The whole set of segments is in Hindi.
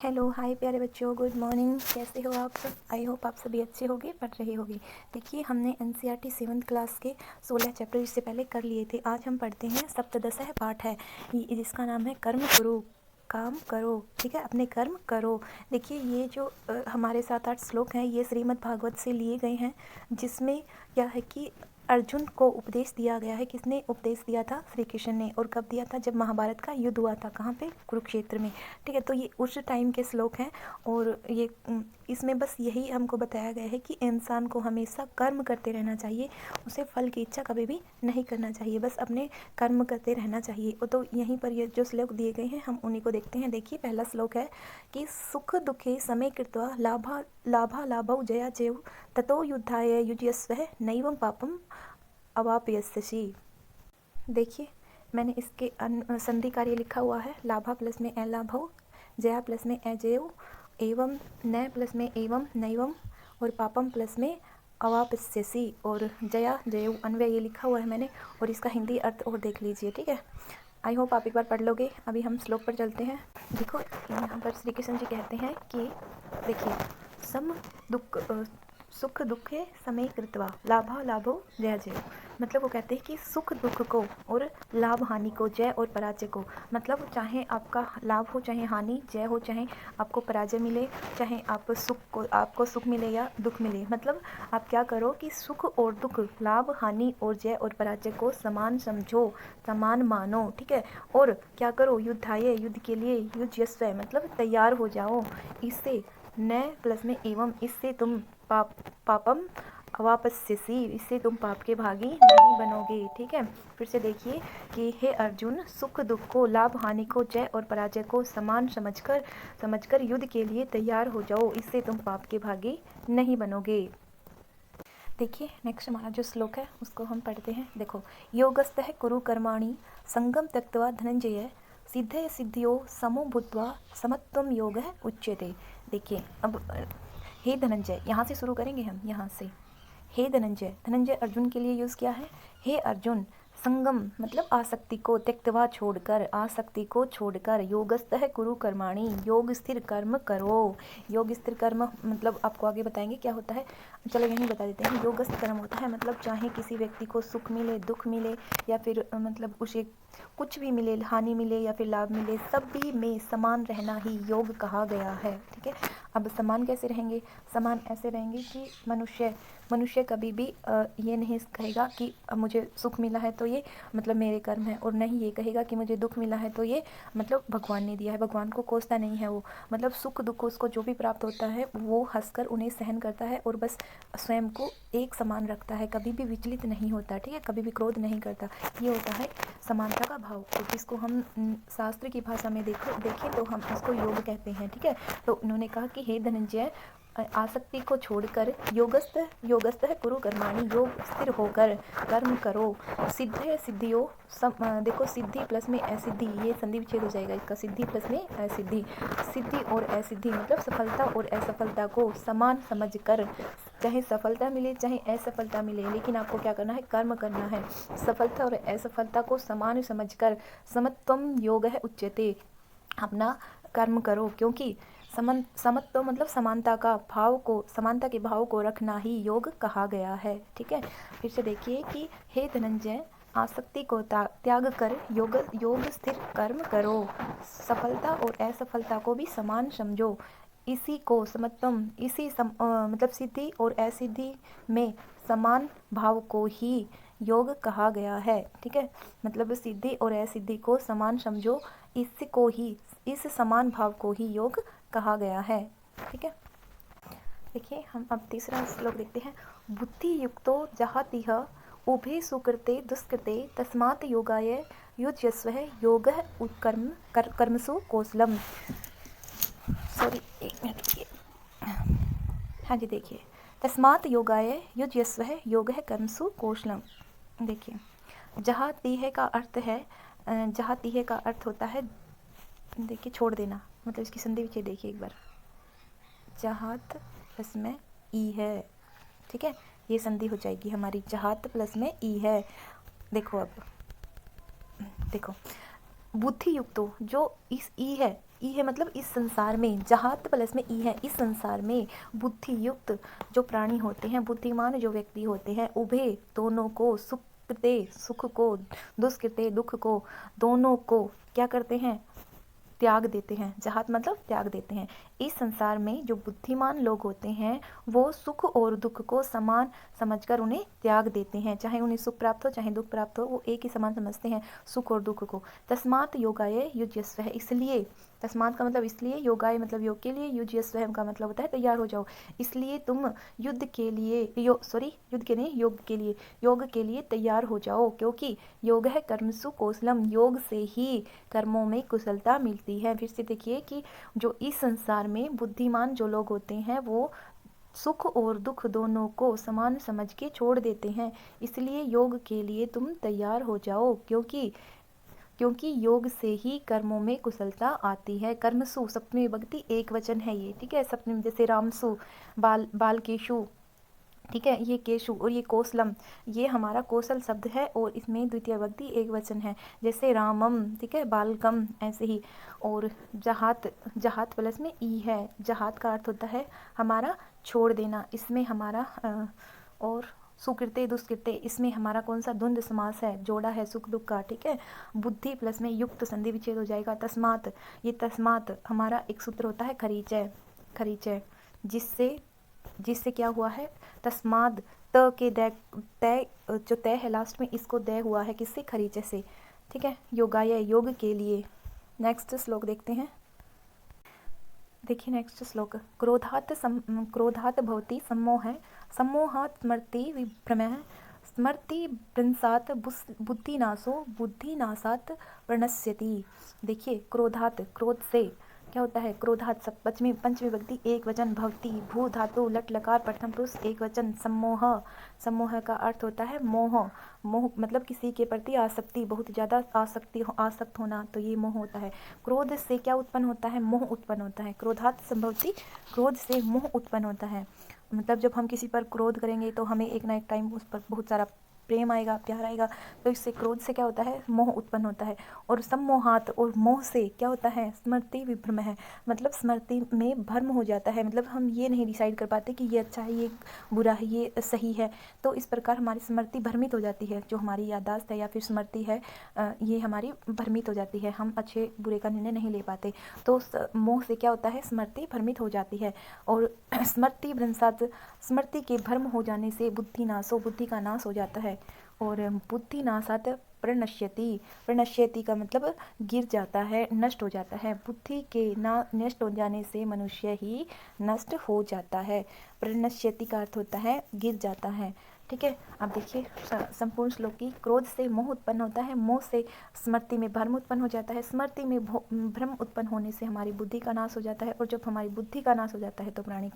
हेलो हाय प्यारे बच्चों, गुड मॉर्निंग। कैसे हो आप सब? आई होप आप सभी अच्छे होंगे, पढ़ रहे होंगे। देखिए, हमने एनसीईआरटी 7th क्लास के 16 चैप्टर इससे पहले कर लिए थे। आज हम पढ़ते हैं सप्तदश पाठ है जिसका नाम है कर्म करो, काम करो। ठीक है, अपने कर्म करो। देखिए, ये जो हमारे 7-8 श्लोक हैं, ये श्रीमद् भागवत से लिए गए हैं, जिसमें क्या है कि अर्जुन को उपदेश दिया गया है। किसने उपदेश दिया था? श्री कृष्ण ने। और कब दिया था? जब महाभारत का युद्ध हुआ था। कहाँ पे? कुरुक्षेत्र में। ठीक है, तो ये उस टाइम के श्लोक हैं। और ये इसमें बस यही हमको बताया गया है कि इंसान को हमेशा कर्म करते रहना चाहिए, उसे फल की इच्छा कभी भी नहीं करना चाहिए, बस अपने कर्म करते रहना चाहिए। तो यहीं पर ये जो श्लोक दिए गए हैं, हम उन्हीं को देखते हैं। देखिए, पहला श्लोक है कि सुख दुखे समे कृत्वा लाभालाभौ जया जेव ततो युद्धाय युज्यस्व नैवं पापम अवाप्यस्यसि। देखिए, मैंने इसके संधि कार्य लिखा हुआ है। लाभा प्लस में अलाभौ, जया प्लस में अजेय, एवं न प्लस में एवं नैवं, और पापम प्लस में अवाप्यस्यसि। और जया जय अन्वय ये लिखा हुआ है मैंने। और इसका हिंदी अर्थ और देख लीजिए। ठीक है, आई होप आप एक बार पढ़ लोगे। अभी हम श्लोक पर चलते हैं। देखो, यहाँ पर श्री कृष्ण जी कहते हैं कि देखिए, सम दुख सुख दुखे समय कृत्वा लाभा लाभो जय जय। मतलब वो कहते हैं कि सुख दुख को और लाभ हानि को, जय और पराजय को, मतलब चाहे आपका लाभ हो चाहे हानि, जय हो चाहे आपको पराजय मिले, चाहे आपको सुख मिले या दुख मिले, मतलब आप क्या करो कि सुख और दुख, लाभ हानि और जय और पराजय को समान समझो, समान मानो। ठीक है, और क्या करो? युद्धाय, युद्ध के लिए, युज्यस्व मतलब तैयार हो जाओ। इससे न प्लस में एवं, इससे तुम पापम अवाप्यस्यसि, इससे तुम पाप के भागी नहीं बनोगे। ठीक है, फिर से देखिए कि हे अर्जुन, सुख दुख को, लाभ हानि को, जय और पराजय को समान समझकर युद्ध के लिए तैयार हो जाओ, इससे तुम पाप के भागी नहीं बनोगे। देखिए, नेक्स्ट हमारा जो श्लोक है उसको हम पढ़ते हैं। देखो, योगस्थः कुरु कर्माणि संगम त्यक्त्वा धनंजय सिद्धे सिद्धियो समो भूत्वा समत्वम योगः उच्यते। देखिए, अब हे धनंजय, यहाँ से शुरू करेंगे हम, यहाँ से। हे धनंजय, धनंजय अर्जुन के लिए यूज़ किया है। हे अर्जुन, संगम मतलब आसक्ति को, त्यक्तवा छोड़कर, आसक्ति को छोड़कर, योगस्थः कुरु कर्माणि, योग स्थिर कर्म करो। योग स्थिर कर्म मतलब आपको आगे बताएंगे क्या होता है। चलो यहीं बता देते हैं। योगस्थ कर्म होता है मतलब चाहे किसी व्यक्ति को सुख मिले, दुख मिले, या फिर मतलब उसे कुछ भी मिले, हानि मिले या फिर लाभ मिले, सभी में समान रहना ही योग कहा गया है। ठीक है, अब समान कैसे रहेंगे? समान ऐसे रहेंगे कि मनुष्य कभी भी ये नहीं कहेगा कि मुझे सुख मिला है तो ये मतलब मेरे कर्म है, और नहीं ये कहेगा कि मुझे दुख मिला है तो ये मतलब भगवान ने दिया है। भगवान को कोसता नहीं है वो, मतलब सुख दुख उसको जो भी प्राप्त होता है वो हंसकर उन्हें सहन करता है, और बस स्वयं को एक समान रखता है, कभी भी विचलित नहीं होता। ठीक है, कभी भी क्रोध नहीं करता। ये होता है समानता का भाव, तो जिसको हम शास्त्र की भाषा में देखें तो हम उसको योग कहते हैं। ठीक है, तो उन्होंने कहा कि हे धनंजय, आसक्ति को छोड़कर योगस्थ कुरु कर्माणि, योग स्थिर होकर कर्म करो। सिद्धे सिद्धियों देखो, सिद्धि प्लस में असिद्धि, ये संधि विच्छेद हो जाएगा इसका। सिद्धि प्लस में असिद्धि, सिद्धि और असिद्धि मतलब सफलता और असफलता को समान समझकर, चाहे सफलता मिले चाहे असफलता मिले, लेकिन आपको क्या करना है? कर्म करना है। सफलता और असफलता को समान समझकर समत्वम योगः उच्यते, अपना कर्म करो, क्योंकि समत्व मतलब समानता के भाव को रखना ही योग कहा गया है। ठीक है, फिर से देखिए कि हे धनंजय, आसक्ति को त्याग कर योग स्थिर कर्म करो, सफलता और असफलता को भी समान समझो, इसी को समत्वम, मतलब सिद्धि और असिद्धि में समान भाव को ही योग कहा गया है। ठीक है, मतलब सिद्धि और असिद्धि को समान समझो, इसको ही, इस समान भाव को ही योग कहा गया है। ठीक है, देखिए हम अब तीसरा श्लोक देखते हैं। बुद्धि युक्तो जहातिह उभे सुकृते दुष्कृते तस्मात् योगाय युज्यस्व योगः कर्मसु कौशलम। सॉरी, एक मिनट रुकिए। हाँ जी, देखिए, तस्मात् योगाय युज्यस्व योगः कर्मसु कौशलम। देखिए, जहातिह का अर्थ है, जहातिह का अर्थ होता है, देखिए, छोड़ देना, मतलब इसकी संधि विच्छेद देखिए एक बार। जहात प्लस में ई है। ठीक है, ये संधि हो जाएगी हमारी, जहात प्लस में ई है। देखो, अब देखो, बुद्धि युक्तो, जो इस ई है ई है मतलब इस संसार में, जहात प्लस में ई है, इस संसार में बुद्धि युक्त जो प्राणी होते हैं, बुद्धिमान जो व्यक्ति होते हैं, उभय दोनों को, सुकृते सुख को, दुष्कृते दुख को, दोनों को क्या करते हैं, त्याग देते हैं। जहात मतलब त्याग देते हैं। इस संसार में जो बुद्धिमान लोग होते हैं वो सुख और दुख को समान समझकर उन्हें त्याग देते हैं, चाहे उन्हें सुख प्राप्त हो चाहे दुख प्राप्त हो, वो एक ही समान समझते हैं सुख और दुख को। तस्मात् योगाय युज्यस्व है, इसलिए, तस्मात् का मतलब इसलिए, योगाय मतलब योग के लिए, युज्यस्व का मतलब होता है तैयार हो जाओ। इसलिए तुम युद्ध के लिए युद्ध के नहीं, योग के लिए तैयार हो जाओ, क्योंकि योग है कर्मसु कौशलम, योग से ही कर्मों में कुशलता मिलती है। फिर से देखिए कि जो इस संसार में बुद्धिमान जो लोग होते हैं वो सुख और दुख दोनों को समान समझ के छोड़ देते हैं। इसलिए योग के लिए तुम तैयार हो जाओ, क्योंकि योग से ही कर्मों में कुशलता आती है। कर्मसु सप्तमी विभक्ति एक वचन है ये, ठीक है। सप्तमी जैसे रामसु, बालकेशु, ठीक है, ये केशु, और ये कौशलम, ये हमारा कौशल शब्द है और इसमें द्वितीय विभक्ति एक वचन है, जैसे रामम, ठीक है, बालकम, ऐसे ही। और जहात प्लस में ई है, जहात का अर्थ होता है हमारा छोड़ देना, इसमें हमारा और सुकृते दुष्कृते, इसमें हमारा कौन सा द्वंद्व समास है, जोड़ा है सुख दुख का, ठीक है। बुद्धि प्लस में युक्त संधि विच्छेद हो जाएगा। तस्मात्, ये तस्मात् हमारा एक सूत्र होता है खरीचय, जिससे क्या हुआ है, तस्माद त के तय जो तय है लास्ट में, इसको दय हुआ है किससे, खरीचे से, ठीक है। योगाय योग के लिए। नेक्स्ट श्लोक देखते हैं। देखिए नेक्स्ट श्लोक, क्रोधात भवति सम्मोहात् स्मृति विभ्रमः, स्मृति भ्रंशात् बुद्धिनाशात् प्रणश्यति। देखिए क्रोधात, क्रोध से क्या होता है, क्रोधात सब पंचमी विभक्ति एक वचन, भवति भू धातु लट लकार प्रथम पुरुष एक वचन, सम्मोह का अर्थ होता है मोह मतलब किसी के प्रति आसक्ति, बहुत ज़्यादा आसक्त होना, तो ये मोह होता है। क्रोध से क्या उत्पन्न होता है, मोह उत्पन्न होता है। क्रोधात संभवति, क्रोध से मोह उत्पन्न होता है। मतलब जब हम किसी पर क्रोध करेंगे तो हमें एक ना एक टाइम उस पर बहुत सारा प्रेम आएगा, प्यार आएगा, तो इससे क्रोध से क्या होता है, मोह उत्पन्न होता है। और सम्मोहात, और मोह से क्या होता है, स्मृति विभ्रम है, मतलब स्मृति में भ्रम हो जाता है, मतलब हम ये नहीं डिसाइड कर पाते कि ये अच्छा है, ये बुरा है, ये सही है। तो इस प्रकार हमारी स्मृति भ्रमित हो जाती है, जो हमारी याददाश्त है या फिर स्मृति है, ये हमारी भ्रमित हो जाती है, हम अच्छे बुरे का निर्णय नहीं ले पाते। तो मोह से क्या होता है, स्मृति भ्रमित हो जाती है। और स्मृति भ्रंशात्, स्मृति के भ्रम हो जाने से बुद्धिनाशो, बुद्धि का नाश हो जाता है। और बुद्धिनाशात् प्रणश्यति का मतलब गिर जाता है, नष्ट हो जाता है। बुद्धि के नष्ट हो जाने से मनुष्य ही नष्ट हो जाता है। प्रणश्यति का अर्थ होता है गिर जाता है, ठीक है। अब देखिए संपूर्ण श्लोक की, क्रोध से मोह उत्पन्न होता है, मोह से स्मृति में भ्रम उत्पन्न हो जाता है, स्मृति में भ्रम उत्पन्न होने से हमारी बुद्धि का नाश हो जाता है, और जब हमारी बुद्धि का नाश हो जाता है तो प्राणी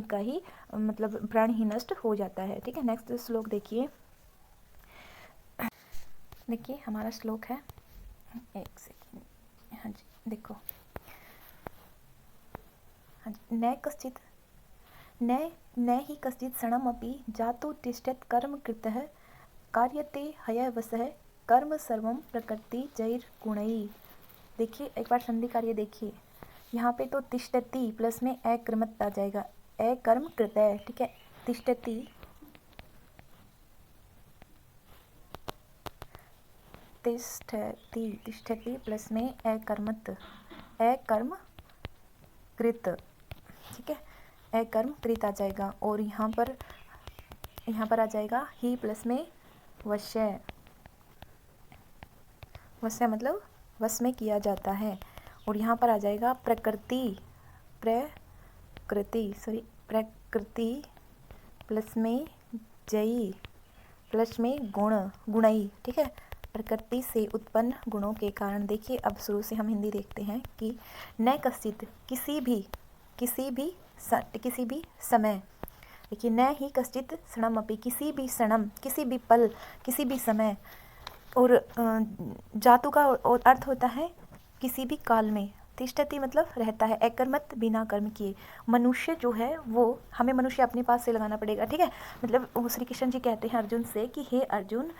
का ही मतलब प्राणी ही नष्ट हो जाता है, ठीक है। नेक्स्ट श्लोक देखिए हमारा श्लोक है, एक सेकेंड, हाँ जी देखो, हाँ जी, न ही कश्चित् क्षणमपि जातु तिष्ठत् कर्म कृतः कार्यते हयवसः कर्म सर्वं प्रकृति जैर्गुणैः। देखिए एक बार संधि कार्य देखिए, यहाँ पे तो तिष्ठति प्लस में अकर्मत आ जाएगा, अकर्म कृतः, ठीक है। तिष्ठति प्लस में अकर्म कृत, ठीक है, अकर्म कृत आ जाएगा। और यहाँ पर आ जाएगा ही प्लस में वश्य मतलब वश में किया जाता है। और यहाँ पर आ जाएगा प्रकृति प्लस में जई प्लस में गुणई, ठीक है। प्रकृति से उत्पन्न गुणों के कारण। देखिए अब शुरू से हम हिंदी देखते हैं कि न कश्चित्, किसी भी समय, देखिए न ही कश्चित् क्षणमपि, किसी भी क्षणम, किसी भी पल, किसी भी समय। और जातु का और अर्थ होता है किसी भी काल में, तिष्ठति मतलब रहता है, अकर्मत बिना कर्म किए। मनुष्य जो है वो, हमें मनुष्य अपने पास से लगाना पड़ेगा, ठीक है। मतलब श्री कृष्ण जी कहते हैं अर्जुन से कि हे अर्जुन,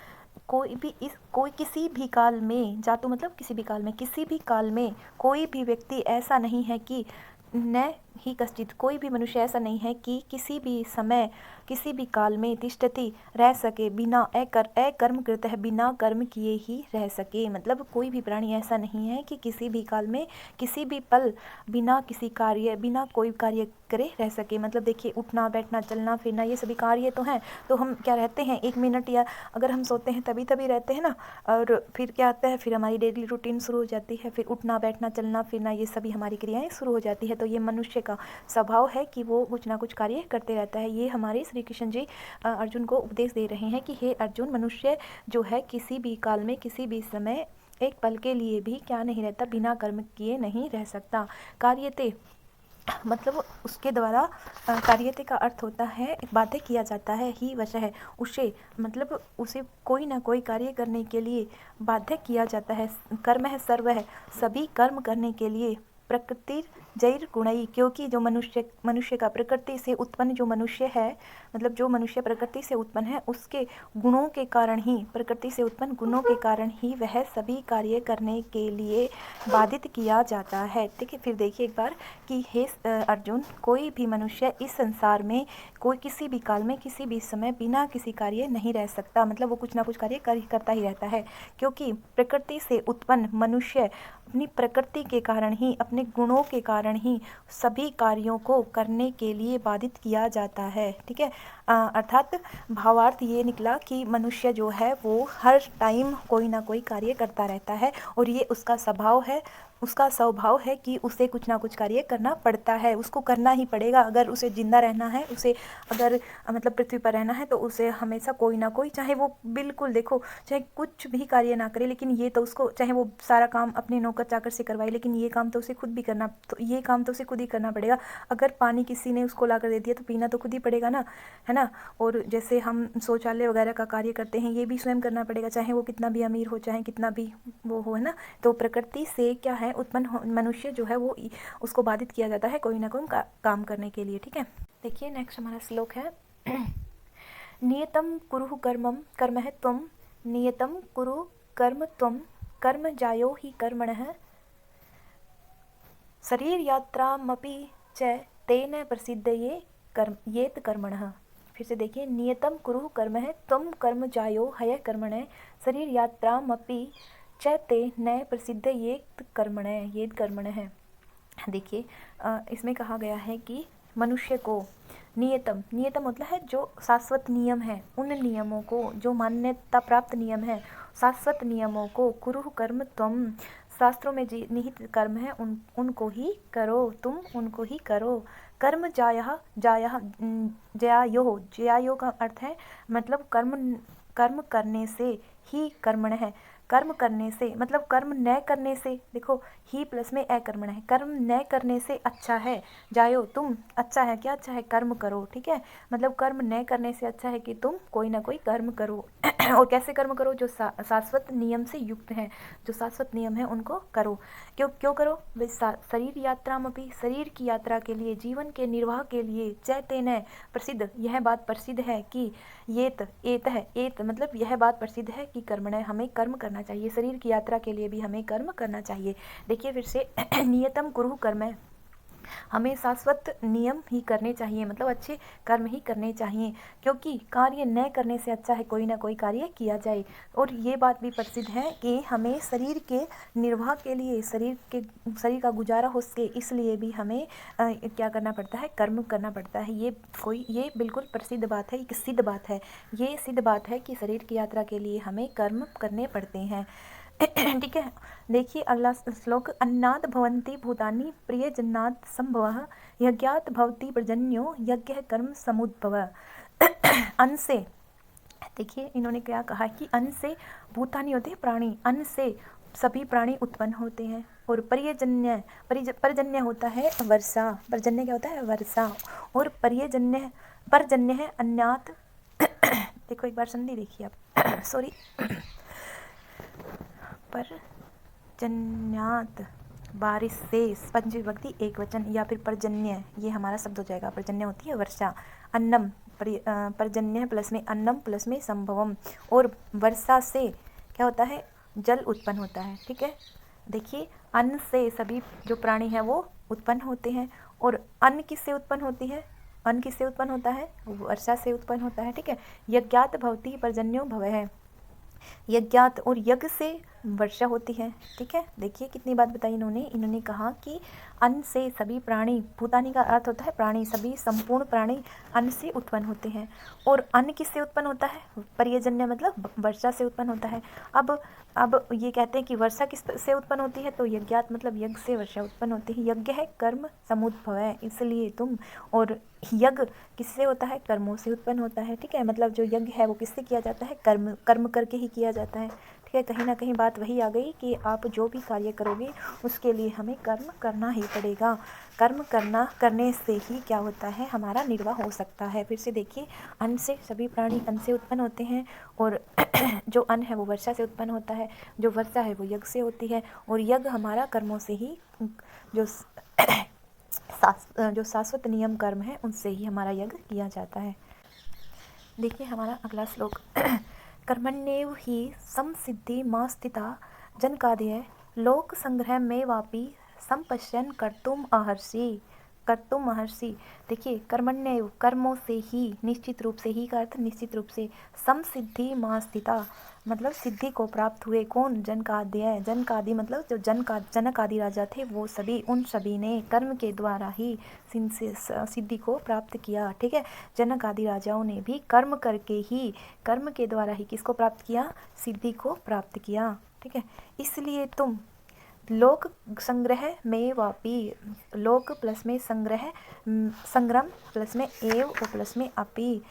कोई किसी भी काल में, जातु मतलब किसी भी काल में, किसी भी काल में कोई भी व्यक्ति ऐसा नहीं है कि न ही कश्चित, कोई भी मनुष्य ऐसा नहीं है कि किसी भी समय किसी भी काल में तिष्ठति रह सके बिना अकर्म कृत है, बिना कर्म किए ही रह सके। मतलब कोई भी प्राणी ऐसा नहीं है कि किसी भी काल में किसी भी पल बिना कोई कार्य करे रह सके। मतलब देखिए, उठना बैठना चलना फिरना ये सभी कार्य तो हैं, तो हम क्या रहते हैं 1 मिनट या अगर हम सोते हैं तभी रहते हैं ना, और फिर क्या आता है, फिर हमारी डेली रूटीन शुरू हो जाती है, फिर उठना बैठना चलना फिरना ये सभी हमारी क्रियाएं शुरू हो जाती है। तो ये मनुष्य का स्वभाव है कि वो कुछ ना कुछ कार्य करते रहता है। ये हमारे श्री कृष्ण जी अर्जुन को उपदेश दे रहे हैं कि हे अर्जुन, मनुष्य जो है किसी भी काल में किसी भी समय एक पल के लिए भी क्या नहीं रहता, बिना कर्म किए नहीं रह सकता। कार्यते मतलब उसके द्वारा कार्यते का अर्थ होता है बाध्य किया जाता है, ही वशः उसे, मतलब उसे कोई ना कोई कार्य करने के लिए बाध्य किया जाता है। कर्म है सर्व है, सभी कर्म करने के लिए प्रकृति जैर गुणई, क्योंकि जो मनुष्य का प्रकृति से उत्पन्न जो मनुष्य है, मतलब जो मनुष्य प्रकृति से उत्पन्न है उसके गुणों के कारण ही, प्रकृति से उत्पन्न गुणों के कारण ही वह सभी कार्य करने के लिए बाधित किया जाता है। ठीक है, फिर देखिए एक बार कि हे अर्जुन, कोई भी मनुष्य इस संसार में कोई किसी भी काल में किसी भी समय बिना किसी कार्य नहीं रह सकता। मतलब वो कुछ ना कुछ कार्य करता ही रहता है, क्योंकि प्रकृति से उत्पन्न मनुष्य अपनी प्रकृति के कारण ही, अपने गुणों के कारण ही सभी कार्यों को करने के लिए बाधित किया जाता है। ठीक है, अर्थात भावार्थ ये निकला कि मनुष्य जो है वो हर टाइम कोई ना कोई कार्य करता रहता है, और ये उसका स्वभाव है कि उसे कुछ ना कुछ कार्य करना पड़ता है, उसको करना ही पड़ेगा। अगर उसे जिंदा रहना है, उसे अगर मतलब पृथ्वी पर रहना है, तो उसे हमेशा कोई ना कोई, चाहे वो बिल्कुल देखो चाहे कुछ भी कार्य ना करे, लेकिन ये तो उसको, चाहे वो सारा काम अपने नौकर चाकर से करवाए, लेकिन ये काम तो उसे खुद भी करना, तो ये काम तो उसे खुद ही करना पड़ेगा। अगर पानी किसी ने उसको ला कर दे दिया तो पीना तो खुद ही पड़ेगा ना, है ना। और जैसे हम शौचालय वगैरह का कार्य करते हैं, ये भी स्वयं करना पड़ेगा, चाहे वो कितना भी अमीर हो, चाहे कितना भी वो हो, है ना। तो प्रकृति से क्या है उत्पन्न मनुष्य जो है वो उसको बाधित किया जाता है कोई ना कोई काम करने के लिए। ठीक है, देखिए नेक्स्ट हमारा श्लोक है नियतम कुरु कर्मम कर्म है त्वम, नियतम कुरु कर्म त्वम, कर्म जायो ही कर्मणः, शरीर यात्रामपि च तेन प्रसिद्धये येत कर्मणः। फिर से देखिए, नियतम कुरु कर्म है त्वम, कर्म जायो हय कर्मणः, शरीर यात्रामपि च तेन प्रसिद्धयेत कर्मणः। देखिए, इसमें कहा गया है कि मनुष्य को नियतम मतलब है जो शाश्वत नियम है, उन नियमों को, जो मान्यता प्राप्त नियम है, शाश्वत नियमों को, कुरु कर्म त्वम, शास्त्रों में निहित कर्म है उनको ही करो, तुम उनको ही करो। कर्म ज्यायो का अर्थ है मतलब कर्म करने से ही कर्मण है, कर्म करने से मतलब कर्म न करने से, देखो ही प्लस में अकर्मण है, कर्म न करने से अच्छा है, जायो तुम, अच्छा है क्या, अच्छा है कर्म करो। ठीक है, मतलब कर्म न करने से अच्छा है कि तुम कोई ना कोई कर्म करो और कैसे कर्म करो, जो शाश्वत नियम से युक्त है, जो शाश्वत नियम है उनको करो। क्यों करो भाई, शरीर यात्रा में भी, शरीर की यात्रा के लिए, जीवन के निर्वाह के लिए, चैतेन प्रसिद्ध, यह बात प्रसिद्ध है कि एत मतलब यह बात प्रसिद्ध है कि कर्मणः, हमें कर्म करना चाहिए, शरीर की यात्रा के लिए भी हमें कर्म करना चाहिए। देखिए फिर से नियतम कुरु कर्म, हमें शाश्वत नियम ही करने चाहिए, मतलब अच्छे कर्म ही करने चाहिए, क्योंकि कार्य न करने से अच्छा है कोई ना कोई कार्य किया जाए। और ये बात भी प्रसिद्ध है कि हमें शरीर के निर्वाह के लिए, शरीर का गुजारा हो सके, इसलिए भी हमें क्या करना पड़ता है, कर्म करना पड़ता है। ये बिल्कुल प्रसिद्ध बात है, एक सिद्ध बात है, ये सिद्ध बात है कि शरीर की यात्रा के लिए हमें कर्म करने पड़ते हैं। ठीक है, देखिए अगला श्लोक, अन्नात् भवन्ति भूतानि प्रियजन्नात् संभवः, यज्ञात् भवति पर्जन्यो यज्ञ कर्म समुद्भवः। अन्न से, देखिए इन्होंने क्या कहा कि अन्न से भूतानि होते हैं प्राणी, अन्न से सभी प्राणी उत्पन्न होते हैं, और पर्जन्य होता है वर्षा, पर्जन्य क्या होता है, वर्षा, और पर्जन्य है अन्नात् देखो एक बार संधि देखिए आप सॉरी पर्जन्यात, बारिश से, पंचमी विभक्ति एक वचन, या फिर पर्जन्य, ये हमारा शब्द हो जाएगा। पर्जन्य होती है वर्षा, अन्नम पर्जन्य प्लस में अन्नम प्लस में संभवम, और वर्षा से क्या होता है, जल उत्पन्न होता है। ठीक है, देखिए अन्न से सभी जो प्राणी हैं वो उत्पन्न होते हैं, और अन्न किससे उत्पन्न होती है, अन्न किससे उत्पन्न होता है, वर्षा से उत्पन्न होता है। ठीक है, यज्ञात भवति पर्जन्यो भवः है, यज्ञात और यज्ञ से वर्षा होती है। ठीक है, देखिए कितनी बात बताई इन्होंने कहा कि अन्न से सभी प्राणी, भूतानी का अर्थ होता है प्राणी, सभी संपूर्ण प्राणी अन्न से उत्पन्न होते हैं। और अन्न किससे उत्पन्न होता है, पर्यजन्य मतलब वर्षा से उत्पन्न होता है। अब ये कहते हैं कि वर्षा किस से उत्पन्न होती है, तो यज्ञात मतलब यज्ञ से वर्षा उत्पन्न होती है। यज्ञ है कर्म समुद्भव है, इसलिए तुम, और यज्ञ किससे होता है, कर्मों से उत्पन्न होता है। ठीक है, मतलब जो यज्ञ है वो किससे किया जाता है, कर्म करके ही किया जाता है। ठीक है, कहीं ना कहीं बात वही आ गई कि आप जो भी कार्य करोगे उसके लिए हमें कर्म करना ही पड़ेगा। कर्म करने से ही क्या होता है, हमारा निर्वाह हो सकता है। फिर से देखिए, अन्न से सभी प्राणी अन्न से उत्पन्न होते हैं, और जो अन्न है वो वर्षा से उत्पन्न होता है, जो वर्षा है वो यज्ञ से होती है, और यज्ञ हमारा कर्मों से ही, जो शाश्वत नियम कर्म है उनसे ही हमारा यज्ञ किया जाता है। देखिए हमारा अगला श्लोक कर्मण्येव हि संसिद्धि मा स्थिता जनकादय लोक संग्रह में वापि संपश्यन कर्तुम महर्षि। देखिए कर्मण्येव कर्मों से ही, निश्चित रूप से ही का अर्थ निश्चित रूप से, संसिद्धि मा स्थिता मतलब सिद्धि को प्राप्त हुए, कौन, जनकादय, जनकादि मतलब जो जनक आदि राजा थे वो सभी, उन सभी ने कर्म के द्वारा ही सिद्धि को प्राप्त किया। ठीक है, जनक आदि राजाओं ने भी कर्म करके ही, कर्म के द्वारा ही किसको प्राप्त किया, सिद्धि को प्राप्त किया। ठीक है, इसलिए तुम लोक संग्रह में वापी, लोक प्लस में संग्रह, संग्रम प्लस में एव और प्लस में अपी,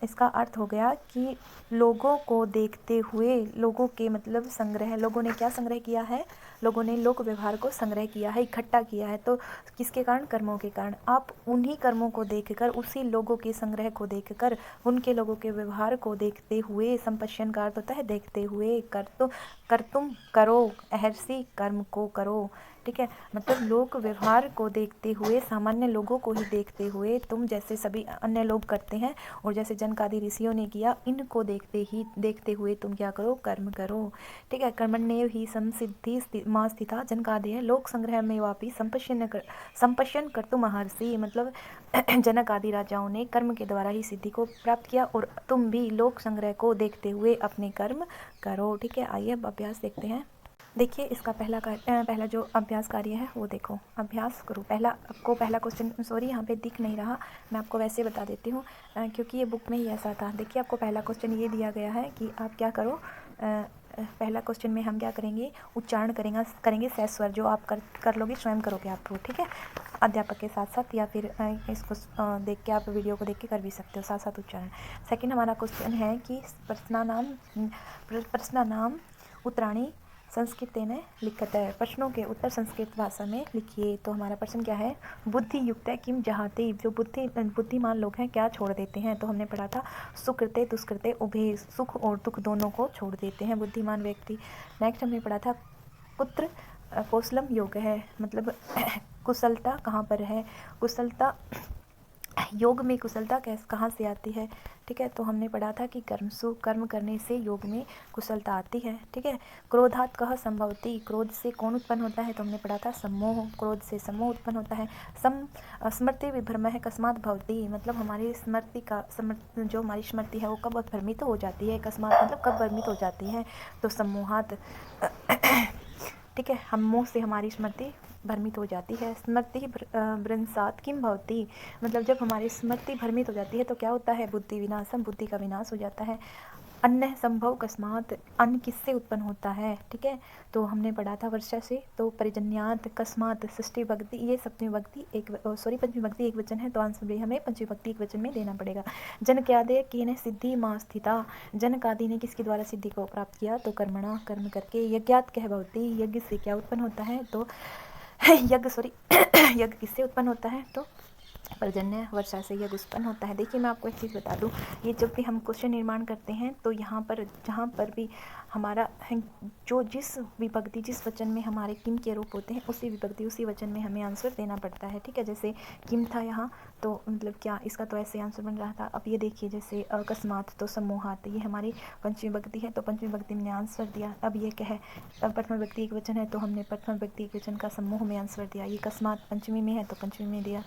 इसका अर्थ हो गया कि लोगों को देखते हुए, लोगों के मतलब संग्रह, लोगों ने क्या संग्रह किया है, लोगों ने लोक व्यवहार को संग्रह किया है, इकट्ठा किया है। तो किसके कारण, कर्मों के कारण। आप उन्हीं कर्मों को देखकर, उसी लोगों के संग्रह को देखकर, उनके लोगों के व्यवहार को देखते हुए, संपश्यन का अर्थ होता है देखते हुए, कर तुम करो, अहर्षि कर्म को करो। ठीक है, मतलब लोक व्यवहार को देखते हुए, सामान्य लोगों को ही देखते हुए, तुम जैसे सभी अन्य लोग करते हैं और जैसे जनकादि ऋषियों ने किया, इनको देखते हुए तुम क्या करो, कर्म करो। ठीक है, कर्मण्येव हि संसिद्धि मा स्थिता जनकादय लोक संग्रह में वापि संपश्यन कर्तुम महर्षि, मतलब जनक आदि राजाओं ने कर्म के द्वारा ही सिद्धि को प्राप्त किया, और तुम भी लोक संग्रह को देखते हुए अपने कर्म करो। ठीक है, आइए अब अभ्यास देखते हैं। देखिए इसका पहला जो अभ्यास कार्य है वो देखो, अभ्यास करो। पहला क्वेश्चन, सॉरी यहाँ पे दिख नहीं रहा, मैं आपको वैसे बता देती हूँ क्योंकि ये बुक में ही ऐसा था। देखिए आपको पहला क्वेश्चन ये दिया गया है कि आप क्या करो, पहला क्वेश्चन में हम क्या करेंगे, उच्चारण करेंगे सह स्वर, जो आप कर लोगे, स्वयं करोगे आप। ठीक है, अध्यापक के साथ साथ, या फिर इसको देख के, आप वीडियो को देख के कर भी सकते हो साथ साथ उच्चारण। सेकंड हमारा क्वेश्चन है कि प्रश्नानाम उत्तराणि संस्कृतेन लिखते हैं, प्रश्नों के उत्तर संस्कृत भाषा में लिखिए। तो हमारा प्रश्न क्या है, बुद्धि युक्त किम जहाते, जो बुद्धिमान लोग हैं क्या छोड़ देते हैं। तो हमने पढ़ा था सुकृते दुष्कृते उभय, सुख और दुख दोनों को छोड़ देते हैं बुद्धिमान व्यक्ति। नेक्स्ट हमने पढ़ा था कुत्र कौशलम योग है, मतलब कुशलता कहाँ पर है, कुशलता योग में कुशलता कहाँ से आती है। ठीक है, तो हमने पढ़ा था कि कर्म करने से योग में कुशलता आती है। ठीक है, क्रोधात कह संभवती, क्रोध से कौन उत्पन्न होता है। तो हमने पढ़ा था सम्मोह, क्रोध से सम्मोह उत्पन्न होता है। स्मृति विभ्रम है कस्मात भवती, मतलब हमारी जो हमारी स्मृति है वो कब भ्रमित हो जाती है, कस्मात मतलब कब भ्रमित हो जाती है, तो सम्मोहात। ठीक है, हम मोह से हमारी स्मृति भ्रमित हो जाती है। स्मृति भ्रंशात किम भवती, मतलब जब हमारी स्मृति भ्रमित हो जाती है तो क्या होता है, बुद्धि विनाशम, बुद्धि का विनाश हो जाता है। अन्न संभव कस्मात, अन्न किससे उत्पन्न होता है। ठीक है, तो हमने पढ़ा था वर्षा से, तो परिजन्यात, कस्मात, षष्ठी विभक्ति, ये पंचमी विभक्ति एक वचन है, तो आंसर भी हमें पंचमी विभक्ति एक वचन में देना पड़ेगा। जनकादय केन सिद्धि मा स्थिता, जनकादि ने किसके द्वारा सिद्धि को प्राप्त किया, तो कर्मणा, कर्म करके। यज्ञात कह भवती, यज्ञ से क्या उत्पन्न होता है, तो यज्ञ किससे उत्पन्न होता है, तो पर्जन्य वर्षा से यह उत्पन्न होता है। देखिए मैं आपको एक चीज़ बता दूं, ये जब भी हम क्वेश्चन निर्माण करते हैं तो यहाँ पर जहाँ पर भी हमारा जो जिस विभक्ति जिस वचन में हमारे किम के रूप होते हैं उसी विभक्ति उसी वचन में हमें आंसर देना पड़ता है। ठीक है, जैसे किम था यहाँ तो मतलब क्या, इसका तो ऐसे आंसर बन रहा था। अब ये देखिए जैसे अकस्मात तो सम्मोहात, ये हमारी पंचमी विभक्ति है तो पंचमी विभक्ति में आंसर दिया। अब ये क्या है, प्रथम विभक्ति एक वचन है तो हमने प्रथम विभक्ति एक वचन का समूह में आंसर दिया। ये अकस्मात पंचमी में है तो पंचमी में दिया।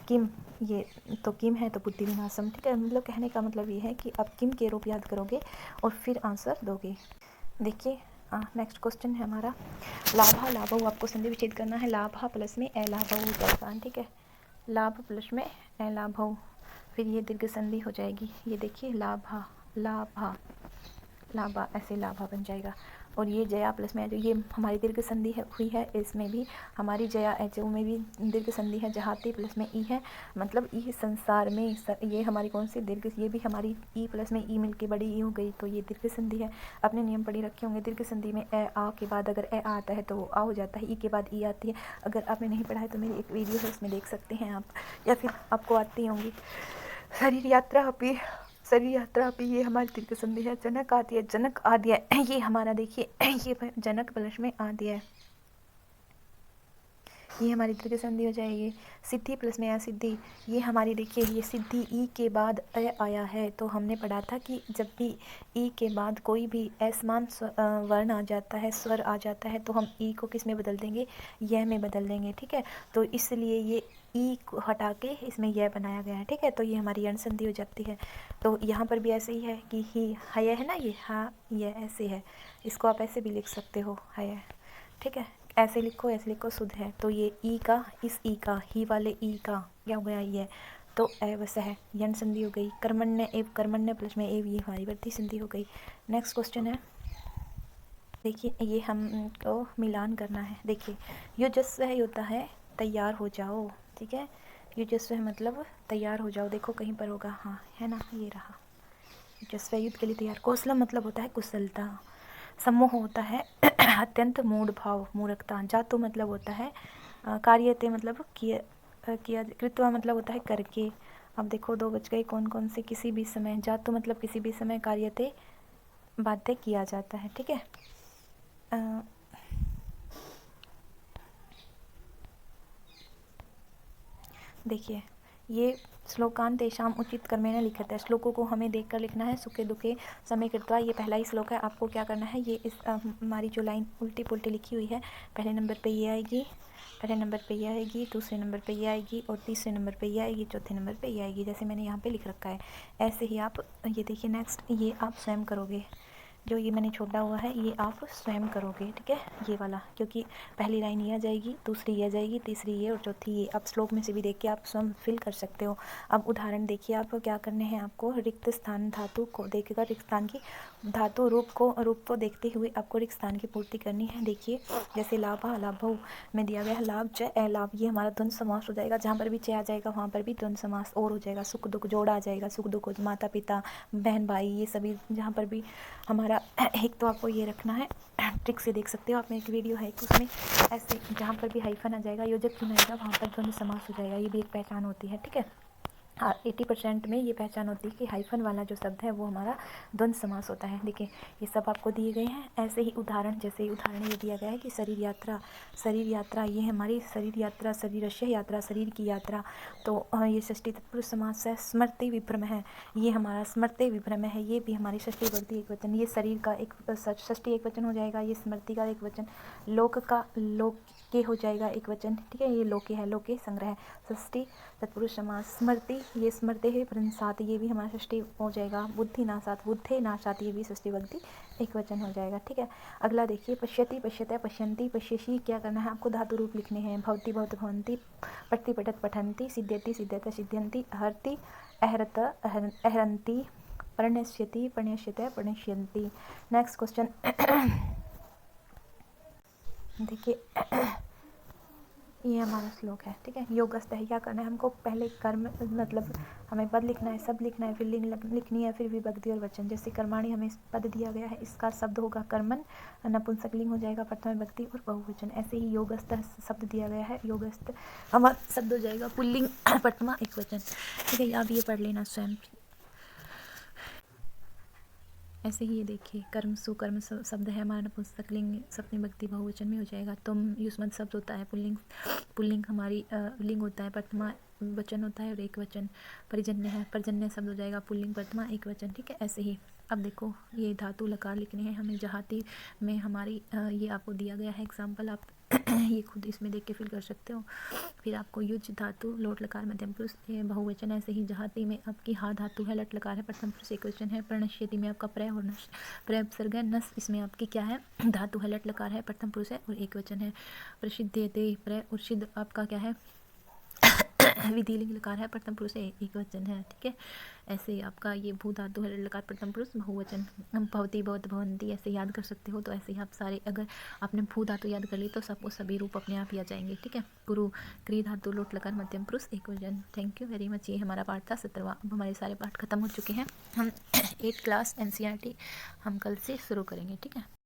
किम, ये तो किम है तो बुद्धि विनाशम। ठीक है, मतलब कहने का मतलब ये है कि आप किम के रूप याद करोगे और फिर आंसर दोगे। देखिए नेक्स्ट क्वेश्चन है हमारा लाभा लाभव, आपको संधि विच्छेद करना है। लाभा प्लस में अलाभव हो जाएगा। ठीक है, लाभ प्लस में अलाभव, फिर ये दीर्घ संधि हो जाएगी। ये देखिए लाभा लाभा लाभा, ऐसे लाभा बन जाएगा। और ये जया प्लस में जो ये हमारी दीर्घ संधि है हुई है, इसमें भी हमारी जया एचओ में भी दीर्घ संधि है। जहाती प्लस में ई है, मतलब ई संसार में ये हमारी कौन सी दीर्घ, ये भी हमारी ई प्लस में ई मिलके बड़ी ई हो गई तो ये दीर्घ संधि है। अपने नियम पढ़े रखे होंगे, दीर्घ संधि में ए आ के बाद अगर ए आता है तो वो आ हो जाता है, ई के बाद ई आती है। अगर आपने नहीं पढ़ा है तो मेरी एक वीडियो है उसमें देख सकते हैं आप, या फिर आपको आती होंगी। शरीर यात्रा अपी, शरीर यात्रा भी ये हमारी दीर्घ संधि है। जनक आदि है, जनक आदि है, ये हमारा देखिए ये जनक प्लस में आदि है, ये हमारी दीर्घ संधि हो जाएगी। सिद्धि प्लस में असिद्धि, ये हमारी देखिए ये सिद्धि ई के बाद अ आया है तो हमने पढ़ा था कि जब भी ई के बाद कोई भी असमान वर्ण आ जाता है, स्वर आ जाता है तो हम ई को किस में बदल देंगे, यह में बदल देंगे। ठीक है, तो इसलिए ये ई को हटा के इसमें यह बनाया गया है। ठीक है, तो ये हमारी यण संधि हो जाती है। तो यहाँ पर भी ऐसे ही है कि ही हय है ना, ये हाँ यह ऐसे है, इसको आप ऐसे भी लिख सकते हो हय। ठीक है, ऐसे लिखो शुद्ध है। तो ये ई का, इस ई का, ही वाले ई का क्या हो गया ये, तो वैसे है यण संधि हो गई। कर्मण्य एव, कर्मण्य प्लस में एव, ये हमारी वृद्धि संधि हो गई। नेक्स्ट क्वेश्चन है, देखिए ये हमको मिलान करना है। देखिए युजस्व है होता है तैयार हो जाओ। ठीक है, युजस्व है मतलब तैयार हो जाओ। देखो कहीं पर होगा, हाँ है ना, ये रहा युजस्व, युद्ध के लिए तैयार। कौशलम मतलब होता है कुशलता। सम्मोह होता है अत्यंत मूढ़ भाव, मूर्खता। जातु मतलब होता है कार्यते, मतलब किया कृत्वा मतलब होता है करके। अब देखो दो बच गए, कौन कौन से, किसी भी समय। जातु मतलब किसी भी समय, कार्यते बाध्य किया जाता है। ठीक है, देखिए ये श्लोकान तेषाम उचित क्रमेण लिखित है। श्लोकों को हमें देखकर लिखना है। सुखे दुखे समय कृत्वा, ये पहला ही श्लोक है। आपको क्या करना है, ये इस हमारी जो लाइन उल्टी पुल्टी लिखी हुई है, पहले नंबर पे ये आएगी, पहले नंबर पे ये आएगी, दूसरे नंबर पे ये आएगी और तीसरे नंबर पे ये आएगी, चौथे नंबर पे ये आएगी, जैसे मैंने यहाँ पे लिख रखा है। ऐसे ही आप ये देखिए नेक्स्ट, ये आप स्वयं करोगे। जो ये मैंने छोड़ा हुआ है ये आप स्वयं करोगे। ठीक है, ये वाला, क्योंकि पहली लाइन ये आ जाएगी, दूसरी ये आ जाएगी, तीसरी ये और चौथी ये। आप श्लोक में से भी देख के आप स्वयं फिल कर सकते हो। अब उदाहरण देखिए, आप क्या करने हैं, आपको रिक्त स्थान धातु को देखेगा, रिक्त स्थान की धातु रूप को देखते हुए आपको रिक्त स्थान की पूर्ति करनी है। देखिए जैसे लाभा लाभव में दिया गया है लाभ च अलाभ, ये हमारा द्वंद्व समास हो जाएगा। जहाँ पर भी च आ जाएगा वहाँ पर भी द्वंद्व समास और हो जाएगा। सुख दुख जोड़ा आ जाएगा, सुख दुख माता पिता बहन भाई, ये सभी जहाँ पर भी हमारा एक, तो आपको ये रखना है, ट्रिक से देख सकते हो आप, मेरी एक वीडियो है कि उसमें ऐसे जहाँ पर भी हाइफन आ जाएगा, योजक चिन्ह आएगा, वहाँ पर द्वंद्व समास हो जाएगा। ये भी एक पहचान होती है। ठीक है, हाँ 80% में ये पहचान होती है कि हाइफन वाला जो शब्द है वो हमारा द्वंद्व समास होता है। देखिए ये सब आपको दिए गए हैं। ऐसे ही उदाहरण, जैसे उदाहरण ये दिया गया है कि शरीर यात्रा, शरीर यात्रा, ये हमारी शरीर यात्रा, शरीरस्य यात्रा, शरीर की यात्रा। तो ये षष्ठी तत्पुरुष समास है। स्मृति विभ्रम है, ये हमारा स्मृति विभ्रम है, ये भी हमारी षष्ठी विभक्ति एक वचन। ये शरीर का एक षष्ठी एक वचन हो जाएगा, ये स्मृति का एक वचन। लोक का लोक के हो जाएगा एक वचन। ठीक है, ये लोके है, लोके संग्रह। षष्ठी तत्पुरुष समास। स्मृति, ये स्मृति है प्रंसात, ये भी हमारा षष्ठी हो जाएगा। बुद्धि नाशात, बुद्धे नाशात, ये भी षष्ठी विभक्ति एक वचन हो जाएगा। ठीक है, अगला देखिए पश्यति, पश्यते, पश्यन्ति, पश्यसि। क्या करना है आपको, धातु रूप लिखने हैं। भवति भवत भवन्ति, पठति पठत पठन्ति, सिद्ध्यति सिद्ध्यत सिद्ध्यन्ति, हरति अहरत अहरन्ति, प्रणश्यति प्रणश्यते प्रणश्यन्ति। नेक्स्ट क्वेश्चन देखिए ये हमारा श्लोक है, ठीक है। योगस्थ है, क्या करना है हमको, पहले कर्म मतलब हमें पद लिखना है, शब्द लिखना है, फिर लिंग लिखनी है, फिर विभक्ति और वचन। जैसे कर्माणि हमें पद दिया गया है, इसका शब्द होगा कर्मन, नपुंसकलिंग हो जाएगा, प्रथम विभक्ति और बहुवचन। ऐसे ही योगस्थ शब्द दिया गया है, योगस्थ हमारा शब्द हो जाएगा पुल्लिंग, प्रथमा एक वचन, ठीक है। आप ये पढ़ लेना स्वयं। ऐसे ही ये देखिए, कर्म सुकर्म शब्द है हमारा, नपुंसकलिंग सप्तमी विभक्ति बहुवचन में हो जाएगा। तुम युष्मत शब्द होता है, पुल्लिंग पुल्लिंग हमारी लिंग होता है, प्रथमा वचन होता है और एक वचन। परिजन्य है, पर्जन्य शब्द हो जाएगा, पुल्लिंग प्रथमा एक वचन, ठीक है। ऐसे ही अब देखो, ये धातु लकार लिखने हैं हमें, जहाती में हमारी ये आपको दिया गया है एग्जाम्पल, आप ये खुद इसमें देख के फिल कर सकते हो। फिर आपको युज धातु, लोट लकार मध्यम पुरुष बहुवचन। ऐसे ही जहाती में आपकी हा धातु है, लट लकार है, प्रथम पुरुष एक वचन है। प्रणश्यति में आपका प्रय और नश, प्रय उपसर्ग है। नस इसमें आपकी क्या है, धातु है, लट लकार है, प्रथम पुरुष है और एक वचन है। प्रसिद्धेते प्रय और सिद्ध आपका क्या है, विधि लिंग लकार है, प्रथम पुरुष है, एक वचन है, ठीक है। ऐसे आपका ये भू धातु है, लकार प्रथम पुरुष बहुवचन। भवती भवत भवंती ऐसे याद कर सकते हो। तो ऐसे ही आप सारे, अगर आपने भू धातु याद कर ली तो सबको सभी रूप अपने आप ही आ जाएंगे, ठीक है। गुरु, क्री धातु, लोट लकार मध्यम पुरुष एक वचन। Thank you very much. ये हमारा पाठ था 17वां। अब हमारे सारे पाठ खत्म हो चुके हैं। हम 8 क्लास NCERT हम कल से शुरू करेंगे, ठीक है।